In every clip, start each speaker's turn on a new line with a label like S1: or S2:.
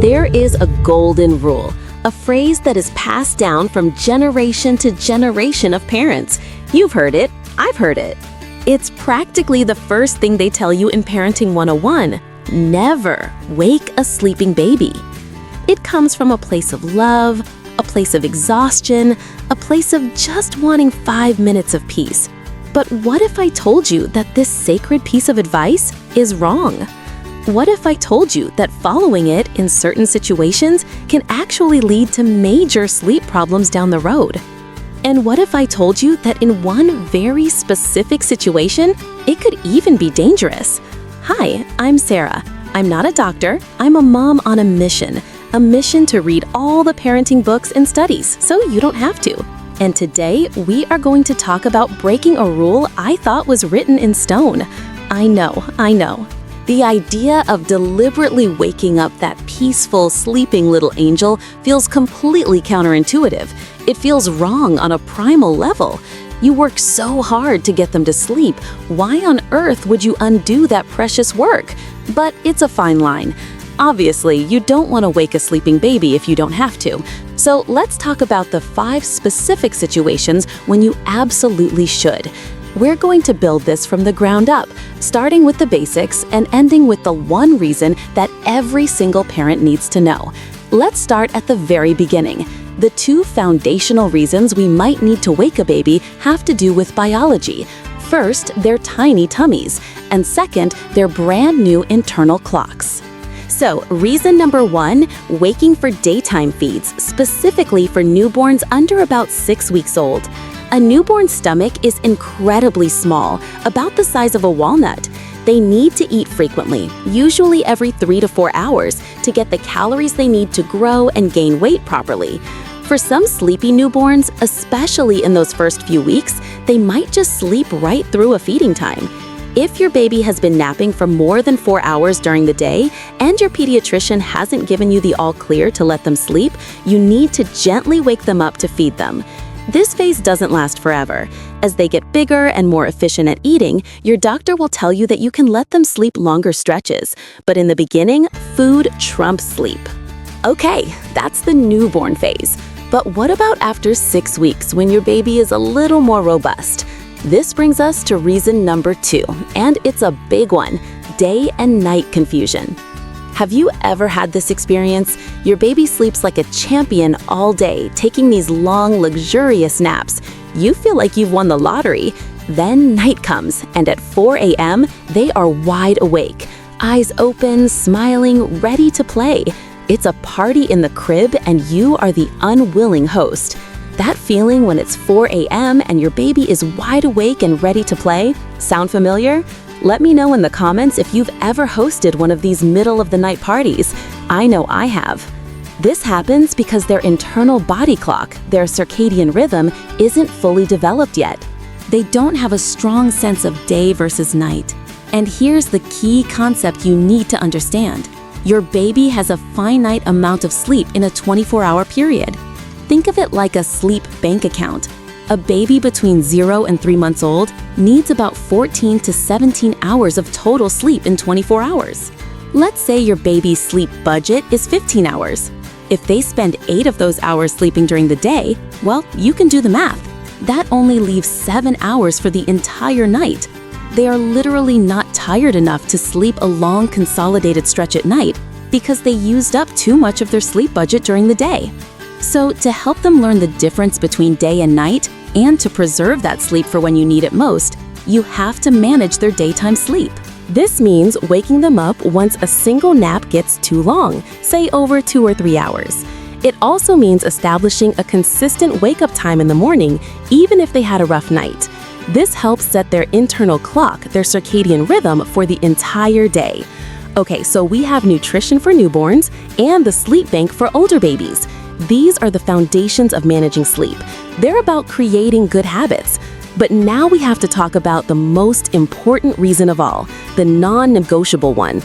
S1: There is a golden rule, a phrase that is passed down from generation to generation of parents. You've heard it, I've heard it. It's practically the first thing they tell you in Parenting 101. Never wake a sleeping baby. It comes from a place of love, a place of exhaustion, a place of just wanting 5 minutes of peace. But what if I told you that this sacred piece of advice is wrong? What if I told you that following it in certain situations can actually lead to major sleep problems down the road? And what if I told you that in one very specific situation, it could even be dangerous? Hi, I'm Sarah. I'm not a doctor. I'm a mom on a mission to read all the parenting books and studies so you don't have to. And today, we are going to talk about breaking a rule I thought was written in stone. I know. The idea of deliberately waking up that peaceful, sleeping little angel feels completely counterintuitive. It feels wrong on a primal level. You work so hard to get them to sleep. Why on earth would you undo that precious work? But it's a fine line. Obviously, you don't want to wake a sleeping baby if you don't have to. So let's talk about the 5 specific situations when you absolutely should. We're going to build this from the ground up, starting with the basics and ending with the one reason that every single parent needs to know. Let's start at the very beginning. The 2 foundational reasons we might need to wake a baby have to do with biology. First, their tiny tummies, and second, their brand new internal clocks. So, reason number 1, waking for daytime feeds, specifically for newborns under about 6 weeks old. A newborn's stomach is incredibly small, about the size of a walnut. They need to eat frequently, usually every 3 to 4 hours, to get the calories they need to grow and gain weight properly. For some sleepy newborns, especially in those first few weeks, they might just sleep right through a feeding time. If your baby has been napping for more than 4 hours during the day and your pediatrician hasn't given you the all clear to let them sleep, you need to gently wake them up to feed them. This phase doesn't last forever. As they get bigger and more efficient at eating, your doctor will tell you that you can let them sleep longer stretches. But in the beginning, food trumps sleep. Okay, that's the newborn phase. But what about after 6 weeks when your baby is a little more robust? This brings us to reason number 2, and it's a big one: day and night confusion. Have you ever had this experience? Your baby sleeps like a champion all day, taking these long, luxurious naps. You feel like you've won the lottery. Then night comes, and at 4 a.m., they are wide awake, eyes open, smiling, ready to play. It's a party in the crib, and you are the unwilling host. That feeling when it's 4 a.m. and your baby is wide awake and ready to play, sound familiar? Let me know in the comments if you've ever hosted one of these middle-of-the-night parties. I know I have. This happens because their internal body clock, their circadian rhythm, isn't fully developed yet. They don't have a strong sense of day versus night. And here's the key concept you need to understand. Your baby has a finite amount of sleep in a 24-hour period. Think of it like a sleep bank account. A baby between 0 and 3 months old needs about 14 to 17 hours of total sleep in 24 hours. Let's say your baby's sleep budget is 15 hours. If they spend 8 of those hours sleeping during the day, well, you can do the math. That only leaves 7 hours for the entire night. They are literally not tired enough to sleep a long consolidated stretch at night because they used up too much of their sleep budget during the day. So to help them learn the difference between day and night, and to preserve that sleep for when you need it most, you have to manage their daytime sleep. This means waking them up once a single nap gets too long, say over 2 or 3 hours. It also means establishing a consistent wake-up time in the morning, even if they had a rough night. This helps set their internal clock, their circadian rhythm, for the entire day. Okay, so we have nutrition for newborns and the sleep bank for older babies. These are the foundations of managing sleep. They're about creating good habits. But now we have to talk about the most important reason of all, the non-negotiable one.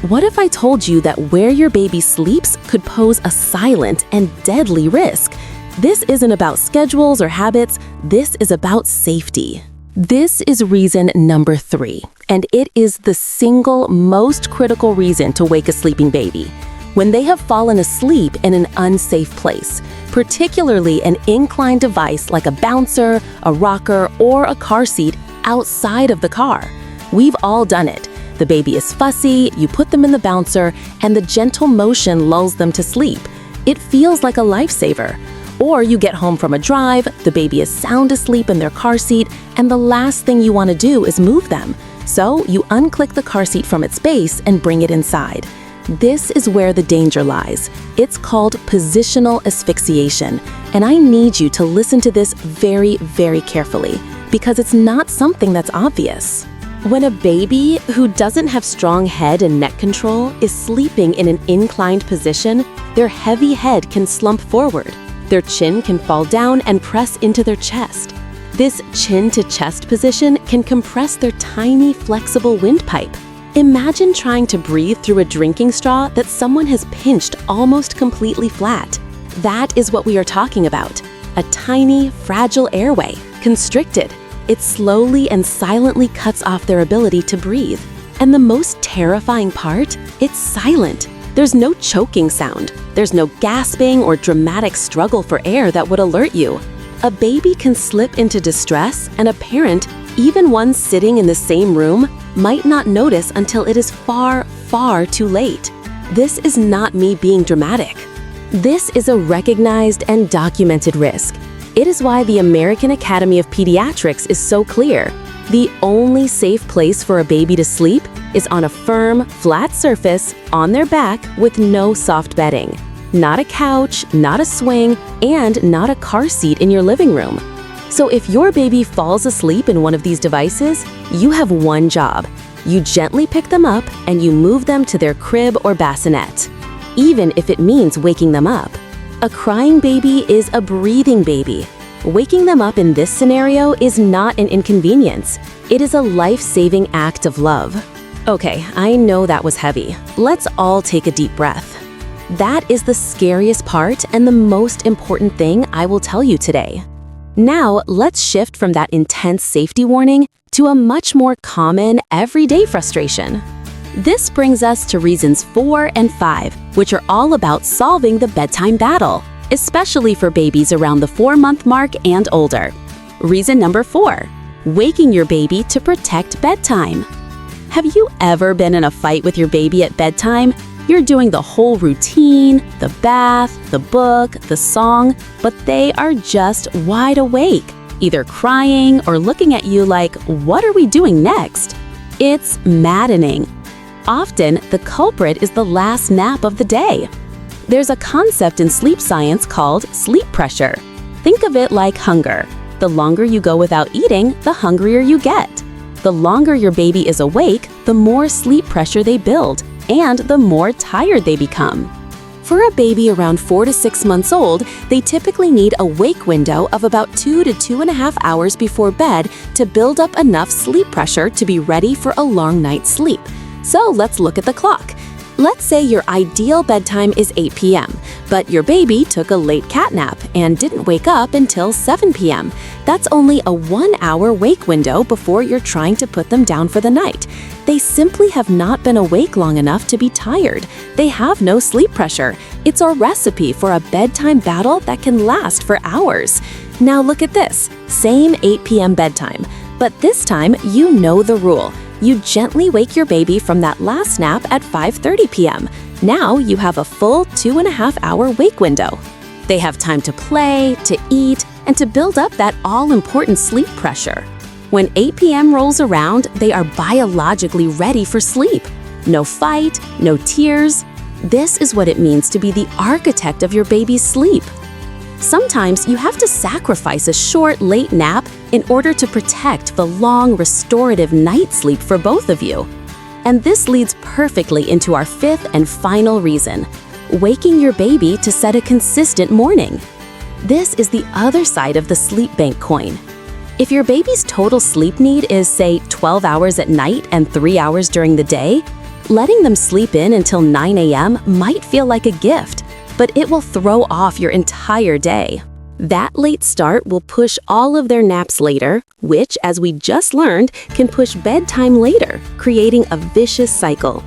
S1: What if I told you that where your baby sleeps could pose a silent and deadly risk? This isn't about schedules or habits. This is about safety. This is reason number 3, and it is the single most critical reason to wake a sleeping baby. when they have fallen asleep in an unsafe place, particularly an inclined device like a bouncer, a rocker, or a car seat outside of the car. We've all done it. The baby is fussy, you put them in the bouncer, and the gentle motion lulls them to sleep. It feels like a lifesaver. Or you get home from a drive, the baby is sound asleep in their car seat, and the last thing you want to do is move them. So you unclick the car seat from its base and bring it inside. This is where the danger lies. It's called positional asphyxiation, and I need you to listen to this very, very carefully, because it's not something that's obvious. When a baby who doesn't have strong head and neck control is sleeping in an inclined position, their heavy head can slump forward. Their chin can fall down and press into their chest. This chin-to-chest position can compress their tiny, flexible windpipe. Imagine trying to breathe through a drinking straw that someone has pinched almost completely flat. That is what we are talking about. A tiny, fragile airway, constricted. It slowly and silently cuts off their ability to breathe. And the most terrifying part? It's silent. There's no choking sound. There's no gasping or dramatic struggle for air that would alert you. A baby can slip into distress, and a parent, even one sitting in the same room, might not notice until it is far, far too late. This is not me being dramatic. This is a recognized and documented risk. It is why the American Academy of Pediatrics is so clear. The only safe place for a baby to sleep is on a firm, flat surface on their back with no soft bedding. Not a couch, not a swing, and not a car seat in your living room. So if your baby falls asleep in one of these devices, you have one job. You gently pick them up and you move them to their crib or bassinet, even if it means waking them up. A crying baby is a breathing baby. Waking them up in this scenario is not an inconvenience. It is a life-saving act of love. Okay, I know that was heavy. Let's all take a deep breath. That is the scariest part and the most important thing I will tell you today. Now, let's shift from that intense safety warning to a much more common, everyday frustration. This brings us to reasons 4 and 5, which are all about solving the bedtime battle, especially for babies around the 4-month mark and older. Reason number 4, waking your baby to protect bedtime. Have you ever been in a fight with your baby at bedtime? You're doing the whole routine, the bath, the book, the song, but they are just wide awake, either crying or looking at you like, what are we doing next? It's maddening. Often, the culprit is the last nap of the day. There's a concept in sleep science called sleep pressure. Think of it like hunger. The longer you go without eating, the hungrier you get. The longer your baby is awake, the more sleep pressure they build, and the more tired they become. For a baby around 4 to 6 months old, they typically need a wake window of about 2 to 2.5 hours before bed to build up enough sleep pressure to be ready for a long night's sleep. So let's look at the clock. Let's say your ideal bedtime is 8 p.m., but your baby took a late cat nap and didn't wake up until 7 p.m. That's only a 1-hour wake window before you're trying to put them down for the night. They simply have not been awake long enough to be tired. They have no sleep pressure. It's a recipe for a bedtime battle that can last for hours. Now look at this, same 8 p.m. bedtime, but this time you know the rule. You gently wake your baby from that last nap at 5:30 p.m. Now you have a full 2.5-hour wake window. They have time to play, to eat, and to build up that all-important sleep pressure. When 8 p.m. rolls around, they are biologically ready for sleep. No fight, no tears. This is what it means to be the architect of your baby's sleep. Sometimes you have to sacrifice a short, late nap in order to protect the long, restorative night sleep for both of you. And this leads perfectly into our 5th and final reason, waking your baby to set a consistent morning. This is the other side of the sleep bank coin. If your baby's total sleep need is, say, 12 hours at night and 3 hours during the day, letting them sleep in until 9 a.m. might feel like a gift, but it will throw off your entire day. That late start will push all of their naps later, which, as we just learned, can push bedtime later, creating a vicious cycle.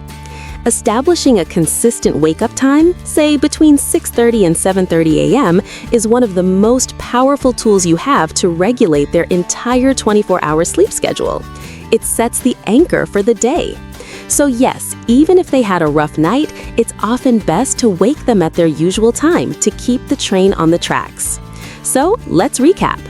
S1: Establishing a consistent wake-up time, say between 6:30 and 7:30 a.m., is one of the most powerful tools you have to regulate their entire 24-hour sleep schedule. It sets the anchor for the day. So yes, even if they had a rough night, it's often best to wake them at their usual time to keep the train on the tracks. So let's recap.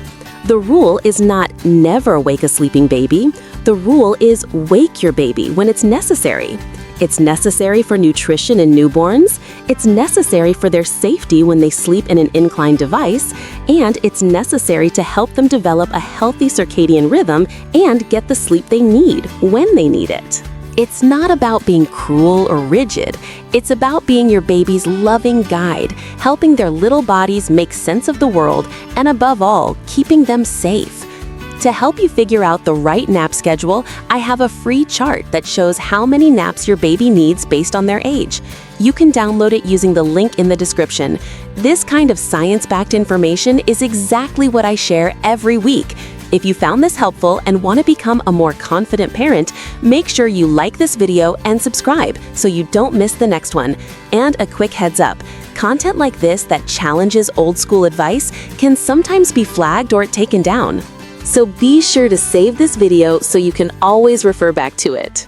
S1: The rule is not never wake a sleeping baby. The rule is wake your baby when it's necessary. It's necessary for nutrition in newborns, it's necessary for their safety when they sleep in an inclined device, and it's necessary to help them develop a healthy circadian rhythm and get the sleep they need when they need it. It's not about being cruel or rigid. It's about being your baby's loving guide, helping their little bodies make sense of the world, and above all, keeping them safe. To help you figure out the right nap schedule, I have a free chart that shows how many naps your baby needs based on their age. You can download it using the link in the description. This kind of science-backed information is exactly what I share every week. If you found this helpful and want to become a more confident parent, make sure you like this video and subscribe so you don't miss the next one. And a quick heads up, content like this that challenges old school advice can sometimes be flagged or taken down. So be sure to save this video so you can always refer back to it.